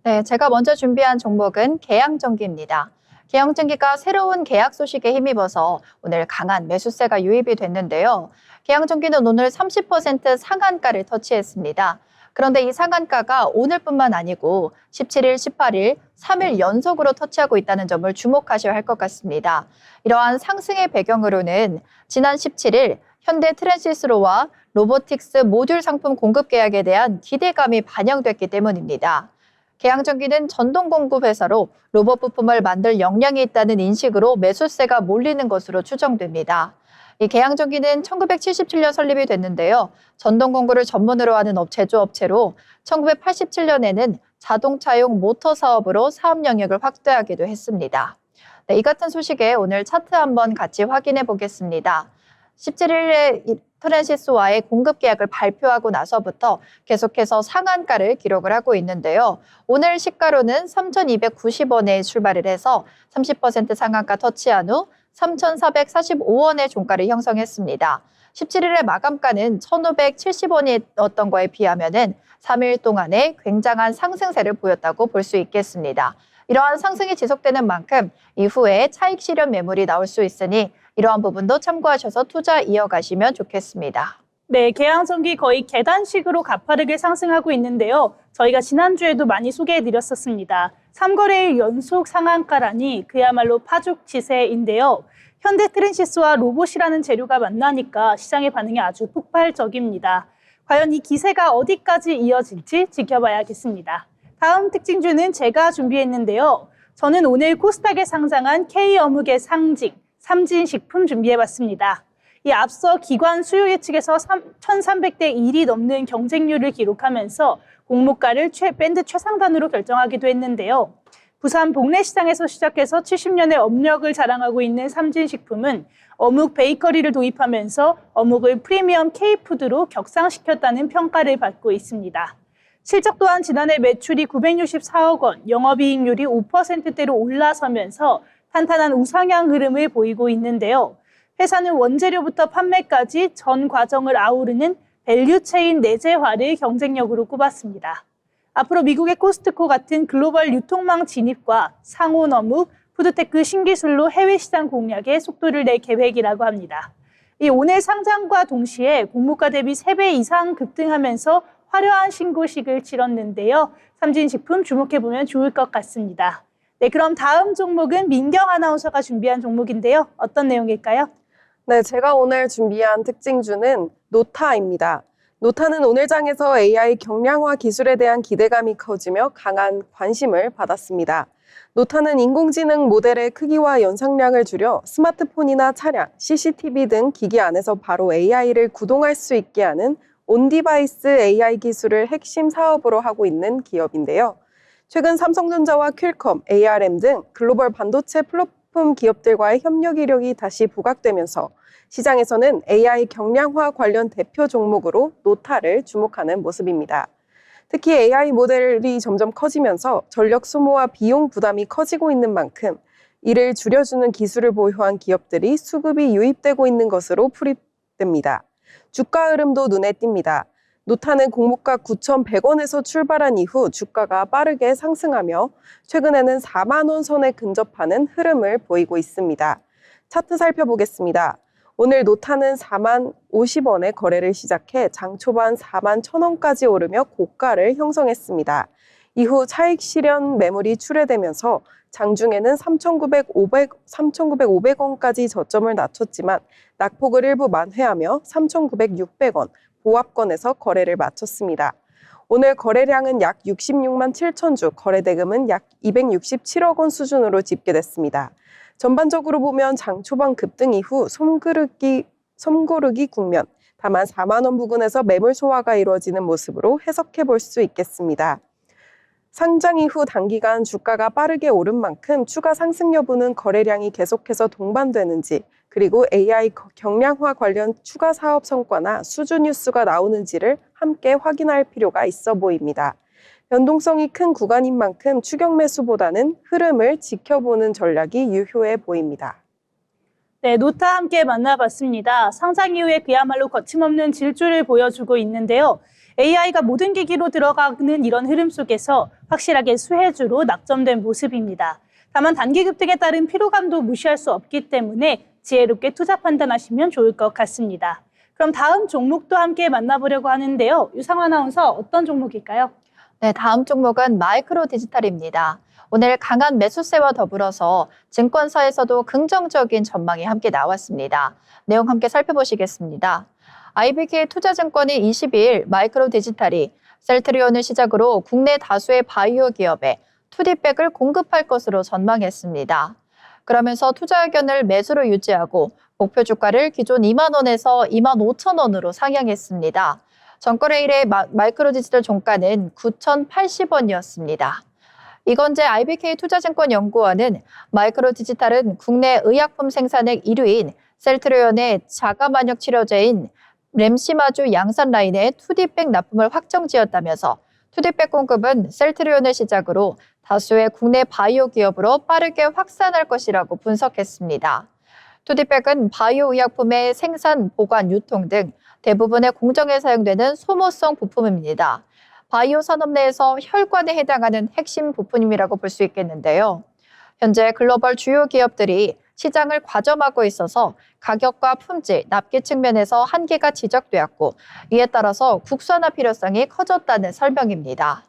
네, 제가 먼저 준비한 종목은 계양전기입니다. 계양전기가 새로운 계약 소식에 힘입어서 오늘 강한 매수세가 유입이 됐는데요. 계양전기는 오늘 30% 상한가를 터치했습니다. 그런데 이 상한가가 오늘뿐만 아니고 17일, 18일, 3일 연속으로 터치하고 있다는 점을 주목하셔야 할 것 같습니다. 이러한 상승의 배경으로는 지난 17일 현대 트랜시스로와 로보틱스 모듈 상품 공급 계약에 대한 기대감이 반영됐기 때문입니다. 계양전기는 전동 공급 회사로 로봇 부품을 만들 역량이 있다는 인식으로 매수세가 몰리는 것으로 추정됩니다. 이 계양전기는 1977년 설립이 됐는데요. 전동 공구를 전문으로 하는 제조업체로 1987년에는 자동차용 모터 사업으로 사업 영역을 확대하기도 했습니다. 네, 이 같은 소식에 오늘 차트 한번 같이 확인해 보겠습니다. 17일에 트랜시스와의 공급 계약을 발표하고 나서부터 계속해서 상한가를 기록을 하고 있는데요. 오늘 시가로는 3,290원에 출발을 해서 30% 상한가 터치한 후 3,445원의 종가를 형성했습니다. 17일의 마감가는 1,570원이었던 거에 비하면은 3일 동안에 굉장한 상승세를 보였다고 볼 수 있겠습니다. 이러한 상승이 지속되는 만큼 이후에 차익 실현 매물이 나올 수 있으니 이러한 부분도 참고하셔서 투자 이어가시면 좋겠습니다. 네, 계양전기 거의 계단식으로 가파르게 상승하고 있는데요. 저희가 지난주에도 많이 소개해드렸었습니다. 3거래일 연속 상한가라니 그야말로 파죽지세인데요. 현대 트랜시스와 로봇이라는 재료가 만나니까 시장의 반응이 아주 폭발적입니다. 과연 이 기세가 어디까지 이어질지 지켜봐야겠습니다. 다음 특징주는 제가 준비했는데요. 저는 오늘 코스닥에 상장한 K어묵의 상징, 삼진식품 준비해봤습니다. 이 앞서 기관 수요 예측에서 1,300대 1이 넘는 경쟁률을 기록하면서 공모가를 밴드 최상단으로 결정하기도 했는데요. 부산 복례시장에서 시작해서 70년의 업력을 자랑하고 있는 삼진식품은 어묵 베이커리를 도입하면서 어묵을 프리미엄 K푸드로 격상시켰다는 평가를 받고 있습니다. 실적 또한 지난해 매출이 964억 원, 영업이익률이 5%대로 올라서면서 탄탄한 우상향 흐름을 보이고 있는데요. 회사는 원재료부터 판매까지 전 과정을 아우르는 밸류체인 내재화를 경쟁력으로 꼽았습니다. 앞으로 미국의 코스트코 같은 글로벌 유통망 진입과 상온어묵, 푸드테크 신기술로 해외 시장 공략에 속도를 낼 계획이라고 합니다. 이 오늘 상장과 동시에 공모가 대비 3배 이상 급등하면서 화려한 신고식을 치렀는데요. 삼진식품 주목해보면 좋을 것 같습니다. 네, 그럼 다음 종목은 민경 아나운서가 준비한 종목인데요. 어떤 내용일까요? 네, 제가 오늘 준비한 특징주는 노타입니다. 노타는 오늘 장에서 AI 경량화 기술에 대한 기대감이 커지며 강한 관심을 받았습니다. 노타는 인공지능 모델의 크기와 연상량을 줄여 스마트폰이나 차량, CCTV 등 기기 안에서 바로 AI를 구동할 수 있게 하는 온디바이스 AI 기술을 핵심 사업으로 하고 있는 기업인데요. 최근 삼성전자와 퀄컴, ARM 등 글로벌 반도체 플랫폼 기업들과의 협력 이력이 다시 부각되면서 시장에서는 AI 경량화 관련 대표 종목으로 노타를 주목하는 모습입니다. 특히 AI 모델이 점점 커지면서 전력 소모와 비용 부담이 커지고 있는 만큼 이를 줄여주는 기술을 보유한 기업들이 수급이 유입되고 있는 것으로 풀이됩니다. 주가 흐름도 눈에 띕니다. 노타는 공모가 9,100원에서 출발한 이후 주가가 빠르게 상승하며 최근에는 4만 원 선에 근접하는 흐름을 보이고 있습니다. 차트 살펴보겠습니다. 오늘 노타는 4만 50원에 거래를 시작해 장 초반 4만 1,000원까지 오르며 고가를 형성했습니다. 이후 차익 실현 매물이 출회되면서 장중에는 3,900원까지 저점을 낮췄지만 낙폭을 일부 만회하며 3,900-600원 보합권에서 거래를 마쳤습니다. 오늘 거래량은 약 66만 7천 주, 거래대금은 약 267억 원 수준으로 집계됐습니다. 전반적으로 보면 장 초반 급등 이후 손고르기 국면, 다만 4만 원 부근에서 매물 소화가 이루어지는 모습으로 해석해 볼 수 있겠습니다. 상장 이후 단기간 주가가 빠르게 오른 만큼 추가 상승 여부는 거래량이 계속해서 동반되는지, 그리고 AI 경량화 관련 추가 사업 성과나 수주 뉴스가 나오는지를 함께 확인할 필요가 있어 보입니다. 변동성이 큰 구간인 만큼 추격 매수보다는 흐름을 지켜보는 전략이 유효해 보입니다. 네, 노타 함께 만나봤습니다. 상장 이후에 그야말로 거침없는 질주를 보여주고 있는데요. AI가 모든 기기로 들어가는 이런 흐름 속에서 확실하게 수혜주로 낙점된 모습입니다. 다만 단기 급등에 따른 피로감도 무시할 수 없기 때문에 지혜롭게 투자 판단하시면 좋을 것 같습니다. 그럼 다음 종목도 함께 만나보려고 하는데요. 유상 아나운서 어떤 종목일까요? 네, 다음 종목은 마이크로 디지털입니다. 오늘 강한 매수세와 더불어서 증권사에서도 긍정적인 전망이 함께 나왔습니다. 내용 함께 살펴보시겠습니다. IBK 투자증권이 22일 마이크로 디지털이 셀트리온을 시작으로 국내 다수의 바이오 기업에 투디백을 공급할 것으로 전망했습니다. 그러면서 투자 의견을 매수로 유지하고 목표 주가를 기존 2만 원에서 2만 5천 원으로 상향했습니다. 전거래일의 마이크로 디지털 종가는 9,080원이었습니다. 이건재 IBK 투자증권 연구원은 마이크로 디지털은 국내 의약품 생산액 1위인 셀트리온의 자가만역 치료제인 램시마주 양산 라인에 투디백 납품을 확정지었다면서 투디백 공급은 셀트리온을 시작으로 다수의 국내 바이오 기업으로 빠르게 확산할 것이라고 분석했습니다. 투디백은 바이오 의약품의 생산, 보관, 유통 등 대부분의 공정에 사용되는 소모성 부품입니다. 바이오 산업 내에서 혈관에 해당하는 핵심 부품이라고 볼 수 있겠는데요. 현재 글로벌 주요 기업들이 시장을 과점하고 있어서 가격과 품질, 납기 측면에서 한계가 지적되었고 이에 따라서 국산화 필요성이 커졌다는 설명입니다.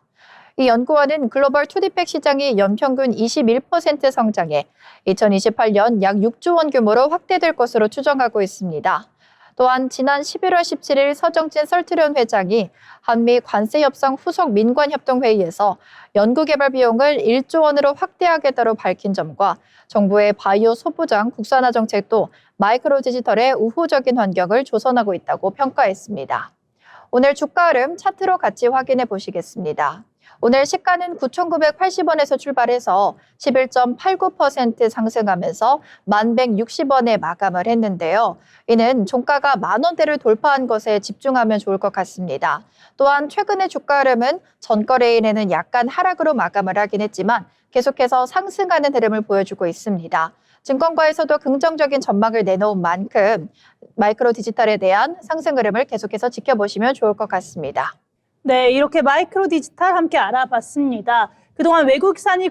이 연구원은 글로벌 투디백 시장이 연평균 21% 성장해 2028년 약 6조 원 규모로 확대될 것으로 추정하고 있습니다. 또한 지난 11월 17일 서정진 셀트리온 회장이 한미 관세 협상 후속 민관협동회의에서 연구개발 비용을 1조 원으로 확대하겠다고 밝힌 점과 정부의 바이오 소부장 국산화 정책도 마이크로 디지털의 우호적인 환경을 조성하고 있다고 평가했습니다. 오늘 주가 흐름 차트로 같이 확인해 보시겠습니다. 오늘 시가는 9,980원에서 출발해서 11.89% 상승하면서 1,160원에 마감을 했는데요. 이는 종가가 10,000원대를 돌파한 것에 집중하면 좋을 것 같습니다. 또한 최근의 주가 흐름은 전거래일에는 약간 하락으로 마감을 하긴 했지만 계속해서 상승하는 흐름을 보여주고 있습니다. 증권가에서도 긍정적인 전망을 내놓은 만큼 마이크로 디지털에 대한 상승 흐름을 계속해서 지켜보시면 좋을 것 같습니다. 네, 이렇게 마이크로 디지털 함께 알아봤습니다. 그동안 외국산이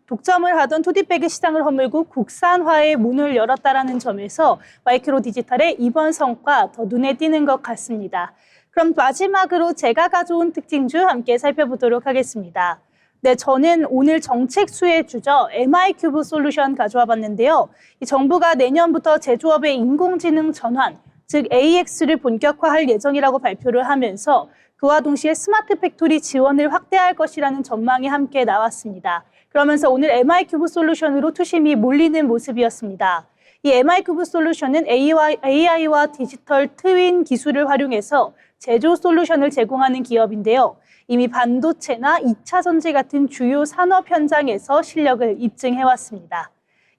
독점을 하던 투디백의 시장을 허물고 국산화의 문을 열었다라는 점에서 마이크로 디지털의 이번 성과 더 눈에 띄는 것 같습니다. 그럼 마지막으로 제가 가져온 특징주 함께 살펴보도록 하겠습니다. 네, 저는 오늘 정책 수혜 주죠. MI큐브 솔루션 가져와 봤는데요. 이 정부가 내년부터 제조업의 인공지능 전환, 즉 AX를 본격화할 예정이라고 발표를 하면서 그와 동시에 스마트 팩토리 지원을 확대할 것이라는 전망이 함께 나왔습니다. 그러면서 오늘 MI큐브 솔루션으로 투심이 몰리는 모습이었습니다. 이 MI큐브 솔루션은 AI와 디지털 트윈 기술을 활용해서 제조 솔루션을 제공하는 기업인데요. 이미 반도체나 2차 전지 같은 주요 산업 현장에서 실력을 입증해왔습니다.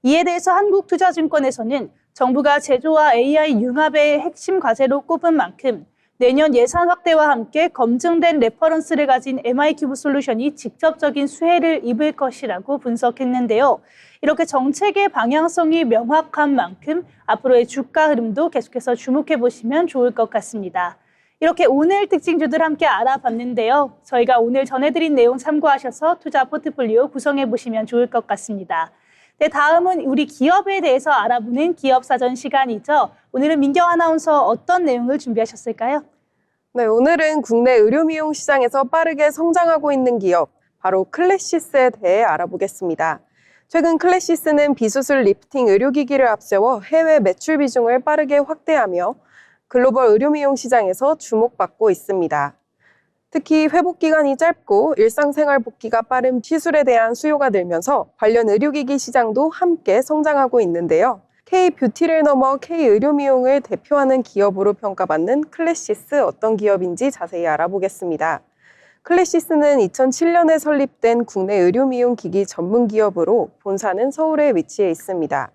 이에 대해서 한국투자증권에서는 정부가 제조와 AI 융합의 핵심 과제로 꼽은 만큼 내년 예산 확대와 함께 검증된 레퍼런스를 가진 MI큐브 솔루션이 직접적인 수혜를 입을 것이라고 분석했는데요. 이렇게 정책의 방향성이 명확한 만큼 앞으로의 주가 흐름도 계속해서 주목해 보시면 좋을 것 같습니다. 이렇게 오늘 특징주들 함께 알아봤는데요. 저희가 오늘 전해드린 내용 참고하셔서 투자 포트폴리오 구성해 보시면 좋을 것 같습니다. 네, 다음은 우리 기업에 대해서 알아보는 기업사전 시간이죠. 오늘은 민경 아나운서 어떤 내용을 준비하셨을까요? 네, 오늘은 국내 의료미용 시장에서 빠르게 성장하고 있는 기업, 바로 클래시스에 대해 알아보겠습니다. 최근 클래시스는 비수술 리프팅 의료기기를 앞세워 해외 매출 비중을 빠르게 확대하며 글로벌 의료미용 시장에서 주목받고 있습니다. 특히 회복기간이 짧고 일상생활 복귀가 빠른 시술에 대한 수요가 늘면서 관련 의료기기 시장도 함께 성장하고 있는데요. K-뷰티를 넘어 K-의료미용을 대표하는 기업으로 평가받는 클래시스 어떤 기업인지 자세히 알아보겠습니다. 클래시스는 2007년에 설립된 국내 의료미용 기기 전문 기업으로 본사는 서울에 위치해 있습니다.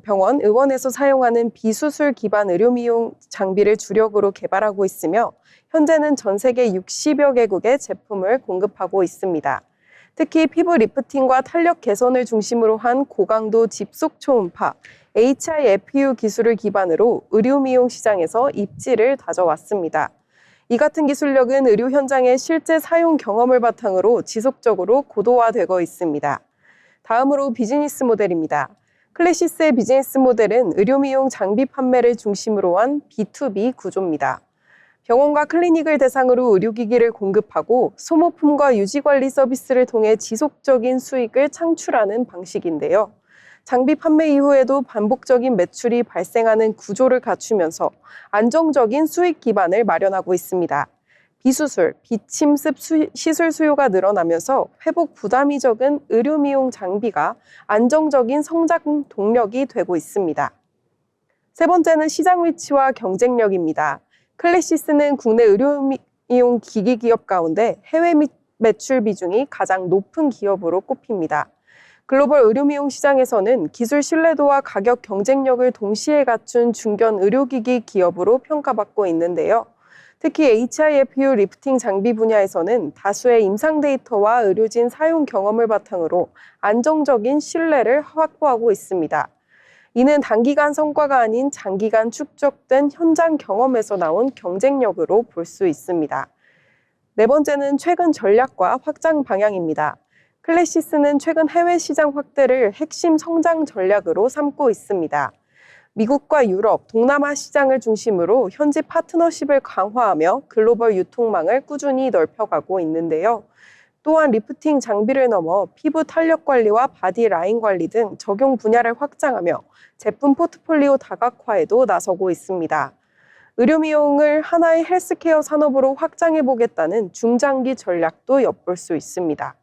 병원, 의원에서 사용하는 비수술 기반 의료미용 장비를 주력으로 개발하고 있으며 현재는 전 세계 60여 개국에 제품을 공급하고 있습니다. 특히 피부 리프팅과 탄력 개선을 중심으로 한 고강도 집속 초음파, HIFU 기술을 기반으로 의료미용 시장에서 입지를 다져왔습니다. 이 같은 기술력은 의료 현장의 실제 사용 경험을 바탕으로 지속적으로 고도화되고 있습니다. 다음으로 비즈니스 모델입니다. 클래시스의 비즈니스 모델은 의료미용 장비 판매를 중심으로 한 B2B 구조입니다. 병원과 클리닉을 대상으로 의료기기를 공급하고 소모품과 유지관리 서비스를 통해 지속적인 수익을 창출하는 방식인데요. 장비 판매 이후에도 반복적인 매출이 발생하는 구조를 갖추면서 안정적인 수익 기반을 마련하고 있습니다. 비수술, 비침습 시술 수요가 늘어나면서 회복 부담이 적은 의료미용 장비가 안정적인 성장 동력이 되고 있습니다. 세 번째는 시장 위치와 경쟁력입니다. 클래시스는 국내 의료미용 기기 기업 가운데 해외 매출 비중이 가장 높은 기업으로 꼽힙니다. 글로벌 의료미용 시장에서는 기술 신뢰도와 가격 경쟁력을 동시에 갖춘 중견 의료기기 기업으로 평가받고 있는데요. 특히 HIFU 리프팅 장비 분야에서는 다수의 임상 데이터와 의료진 사용 경험을 바탕으로 안정적인 신뢰를 확보하고 있습니다. 이는 단기간 성과가 아닌 장기간 축적된 현장 경험에서 나온 경쟁력으로 볼 수 있습니다. 네 번째는 최근 전략과 확장 방향입니다. 클래시스는 최근 해외 시장 확대를 핵심 성장 전략으로 삼고 있습니다. 미국과 유럽, 동남아 시장을 중심으로 현지 파트너십을 강화하며 글로벌 유통망을 꾸준히 넓혀가고 있는데요. 또한 리프팅 장비를 넘어 피부 탄력 관리와 바디 라인 관리 등 적용 분야를 확장하며 제품 포트폴리오 다각화에도 나서고 있습니다. 의료미용을 하나의 헬스케어 산업으로 확장해보겠다는 중장기 전략도 엿볼 수 있습니다.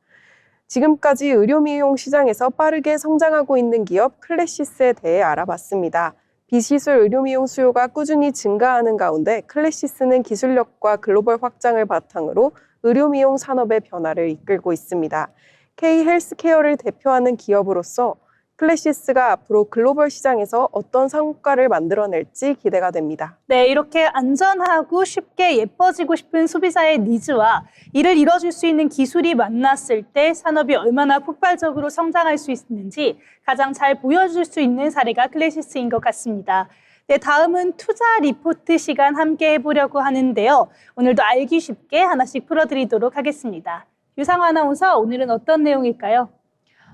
지금까지 의료미용 시장에서 빠르게 성장하고 있는 기업 클래시스에 대해 알아봤습니다. 비시술 의료미용 수요가 꾸준히 증가하는 가운데 클래시스는 기술력과 글로벌 확장을 바탕으로 의료미용 산업의 변화를 이끌고 있습니다. K-헬스케어를 대표하는 기업으로서 클래시스가 앞으로 글로벌 시장에서 어떤 성과를 만들어낼지 기대가 됩니다. 네, 이렇게 안전하고 쉽게 예뻐지고 싶은 소비자의 니즈와 이를 이뤄줄 수 있는 기술이 만났을 때 산업이 얼마나 폭발적으로 성장할 수 있는지 가장 잘 보여줄 수 있는 사례가 클래시스인 것 같습니다. 네, 다음은 투자 리포트 시간 함께 해보려고 하는데요. 오늘도 알기 쉽게 하나씩 풀어드리도록 하겠습니다. 유상화 아나운서, 오늘은 어떤 내용일까요?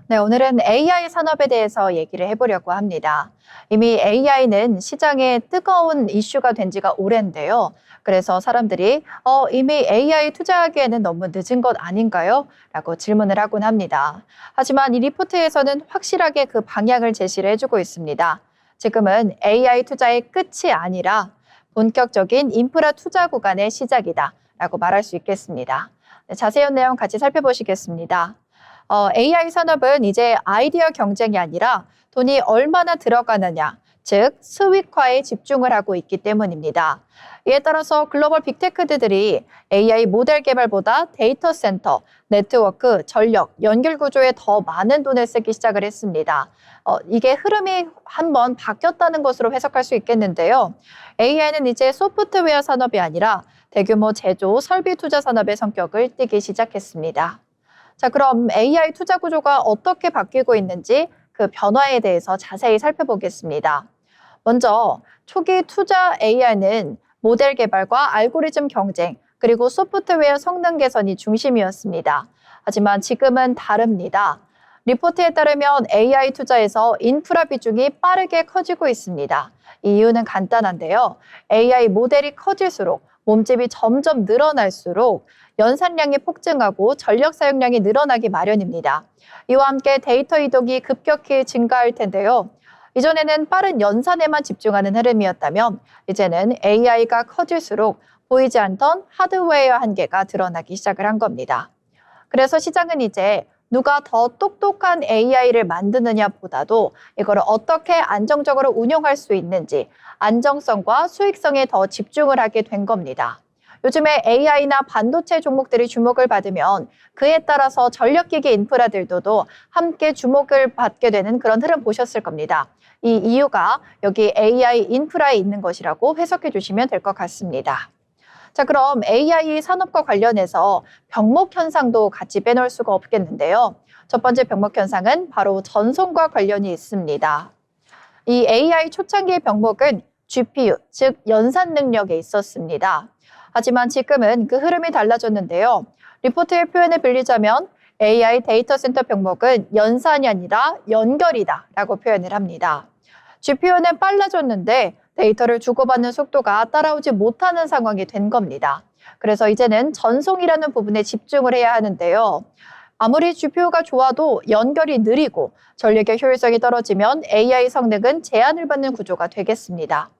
네, 오늘은 AI 산업에 대해서 얘기를 해보려고 합니다. 이미 AI는 시장에 뜨거운 이슈가 된 지가 오랜데요. 그래서 사람들이 이미 AI 투자하기에는 너무 늦은 것 아닌가요? 라고 질문을 하곤 합니다. 하지만 이 리포트에서는 확실하게 그 방향을 제시를 해주고 있습니다. 지금은 AI 투자의 끝이 아니라 본격적인 인프라 투자 구간의 시작이다 라고 말할 수 있겠습니다. 네, 자세한 내용 같이 살펴보시겠습니다. AI 산업은 이제 아이디어 경쟁이 아니라 돈이 얼마나 들어가느냐, 즉 수익화에 집중을 하고 있기 때문입니다. 이에 따라서 글로벌 빅테크들이 AI 모델 개발보다 데이터 센터, 네트워크, 전력, 연결 구조에 더 많은 돈을 쓰기 시작을 했습니다. 이게 흐름이 한번 바뀌었다는 것으로 해석할 수 있겠는데요. AI는 이제 소프트웨어 산업이 아니라 대규모 제조, 설비 투자 산업의 성격을 띠기 시작했습니다. 자, 그럼 AI 투자 구조가 어떻게 바뀌고 있는지 그 변화에 대해서 자세히 살펴보겠습니다. 먼저 초기 투자 AI는 모델 개발과 알고리즘 경쟁, 그리고 소프트웨어 성능 개선이 중심이었습니다. 하지만 지금은 다릅니다. 리포트에 따르면 AI 투자에서 인프라 비중이 빠르게 커지고 있습니다. 이 이유는 간단한데요. AI 모델이 커질수록 몸집이 점점 늘어날수록 연산량이 폭증하고 전력 사용량이 늘어나기 마련입니다. 이와 함께 데이터 이동이 급격히 증가할 텐데요. 이전에는 빠른 연산에만 집중하는 흐름이었다면 이제는 AI가 커질수록 보이지 않던 하드웨어 한계가 드러나기 시작을 한 겁니다. 그래서 시장은 이제 누가 더 똑똑한 AI를 만드느냐 보다도 이걸 어떻게 안정적으로 운용할 수 있는지 안정성과 수익성에 더 집중을 하게 된 겁니다. 요즘에 AI나 반도체 종목들이 주목을 받으면 그에 따라서 전력기기 인프라들도 함께 주목을 받게 되는 그런 흐름 보셨을 겁니다. 이 이유가 여기 AI 인프라에 있는 것이라고 해석해 주시면 될 것 같습니다. 자, 그럼 AI 산업과 관련해서 병목 현상도 같이 빼놓을 수가 없겠는데요. 첫 번째 병목 현상은 바로 전송과 관련이 있습니다. 이 AI 초창기의 병목은 GPU, 즉 연산 능력에 있었습니다. 하지만 지금은 그 흐름이 달라졌는데요. 리포트의 표현을 빌리자면 AI 데이터 센터 병목은 연산이 아니라 연결이다라고 표현을 합니다. GPU는 빨라졌는데 데이터를 주고받는 속도가 따라오지 못하는 상황이 된 겁니다. 그래서 이제는 전송이라는 부분에 집중을 해야 하는데요. 아무리 GPU가 좋아도 연결이 느리고 전력의 효율성이 떨어지면 AI 성능은 제한을 받는 구조가 되겠습니다.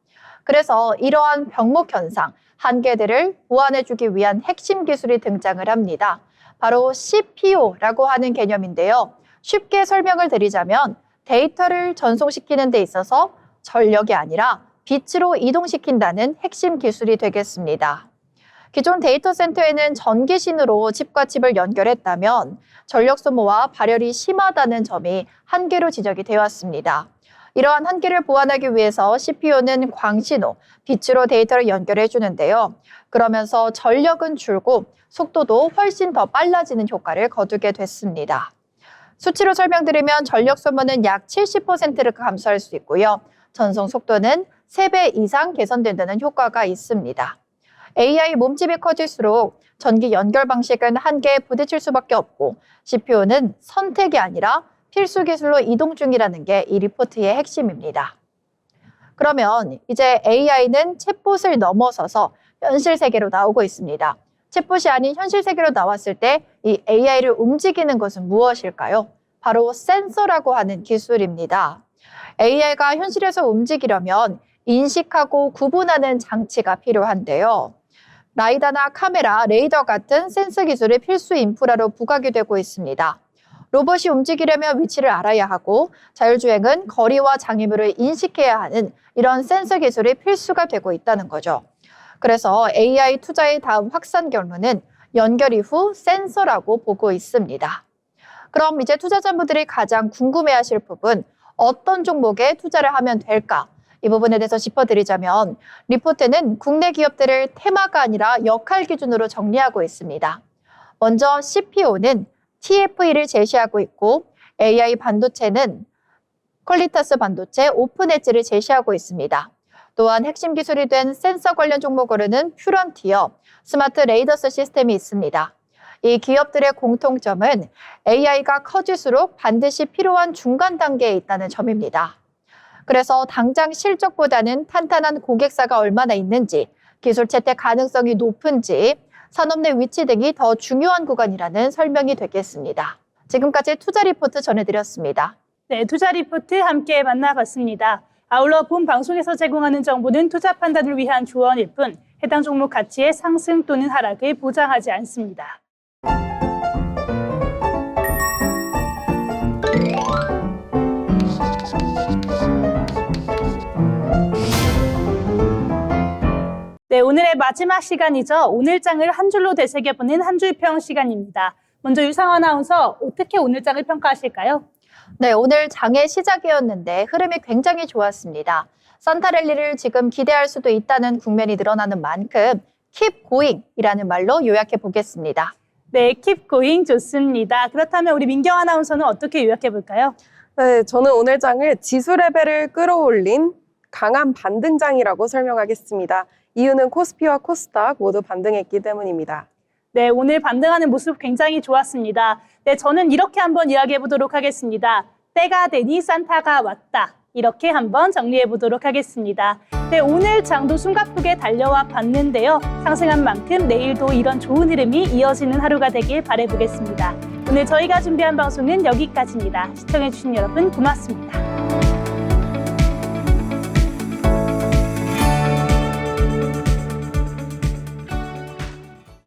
그래서 이러한 병목 현상, 한계들을 보완해주기 위한 핵심 기술이 등장을 합니다. 바로 CPU라고 하는 개념인데요. 쉽게 설명을 드리자면 데이터를 전송시키는 데 있어서 전력이 아니라 빛으로 이동시킨다는 핵심 기술이 되겠습니다. 기존 데이터 센터에는 전기신으로 칩과 칩을 연결했다면 전력 소모와 발열이 심하다는 점이 한계로 지적이 되어 왔습니다. 이러한 한계를 보완하기 위해서 CPU는 광신호, 빛으로 데이터를 연결해 주는데요. 그러면서 전력은 줄고 속도도 훨씬 더 빨라지는 효과를 거두게 됐습니다. 수치로 설명드리면 전력 소모는 약 70%를 감소할 수 있고요. 전송 속도는 3배 이상 개선된다는 효과가 있습니다. AI 몸집이 커질수록 전기 연결 방식은 한계에 부딪힐 수밖에 없고 CPU는 선택이 아니라 필수 기술로 이동 중이라는 게 이 리포트의 핵심입니다. 그러면 이제 AI는 챗봇을 넘어서서 현실 세계로 나오고 있습니다. 챗봇이 아닌 현실 세계로 나왔을 때 이 AI를 움직이는 것은 무엇일까요? 바로 센서라고 하는 기술입니다. AI가 현실에서 움직이려면 인식하고 구분하는 장치가 필요한데요. 라이다나 카메라, 레이더 같은 센서 기술이 필수 인프라로 부각이 되고 있습니다. 로봇이 움직이려면 위치를 알아야 하고 자율주행은 거리와 장애물을 인식해야 하는 이런 센서 기술이 필수가 되고 있다는 거죠. 그래서 AI 투자의 다음 확산 경로는 연결 이후 센서라고 보고 있습니다. 그럼 이제 투자자분들이 가장 궁금해하실 부분, 어떤 종목에 투자를 하면 될까? 이 부분에 대해서 짚어드리자면 리포트는 국내 기업들을 테마가 아니라 역할 기준으로 정리하고 있습니다. 먼저 CPO는 TFE를 제시하고 있고 AI 반도체는 퀄리타스 반도체, 오픈 엣지를 제시하고 있습니다. 또한 핵심 기술이 된 센서 관련 종목으로는 퓨런티어, 스마트 레이더스 시스템이 있습니다. 이 기업들의 공통점은 AI가 커질수록 반드시 필요한 중간 단계에 있다는 점입니다. 그래서 당장 실적보다는 탄탄한 고객사가 얼마나 있는지, 기술 채택 가능성이 높은지, 산업 내 위치 등이 더 중요한 구간이라는 설명이 되겠습니다. 지금까지 투자 리포트 전해드렸습니다. 네, 투자 리포트 함께 만나봤습니다. 아울러 본 방송에서 제공하는 정보는 투자 판단을 위한 조언일 뿐 해당 종목 가치의 상승 또는 하락을 보장하지 않습니다. 네, 오늘의 마지막 시간이죠. 오늘 장을 한 줄로 되새겨보는 한 줄평 시간입니다. 먼저 유상 아나운서, 어떻게 오늘 장을 평가하실까요? 네, 오늘 장의 시작이었는데 흐름이 굉장히 좋았습니다. 산타랠리를 지금 기대할 수도 있다는 국면이 늘어나는 만큼 keep going이라는 말로 요약해 보겠습니다. 네, keep going 좋습니다. 그렇다면 우리 민경 아나운서는 어떻게 요약해 볼까요? 네, 저는 오늘 장을 지수 레벨을 끌어올린 강한 반등장이라고 설명하겠습니다. 이유는 코스피와 코스닥 모두 반등했기 때문입니다. 네, 오늘 반등하는 모습 굉장히 좋았습니다. 네, 저는 이렇게 한번 이야기해 보도록 하겠습니다. 때가 되니 산타가 왔다. 이렇게 한번 정리해 보도록 하겠습니다. 네, 오늘 장도 숨가쁘게 달려와 봤는데요. 상승한 만큼 내일도 이런 좋은 흐름이 이어지는 하루가 되길 바라보겠습니다. 오늘 저희가 준비한 방송은 여기까지입니다. 시청해 주신 여러분 고맙습니다.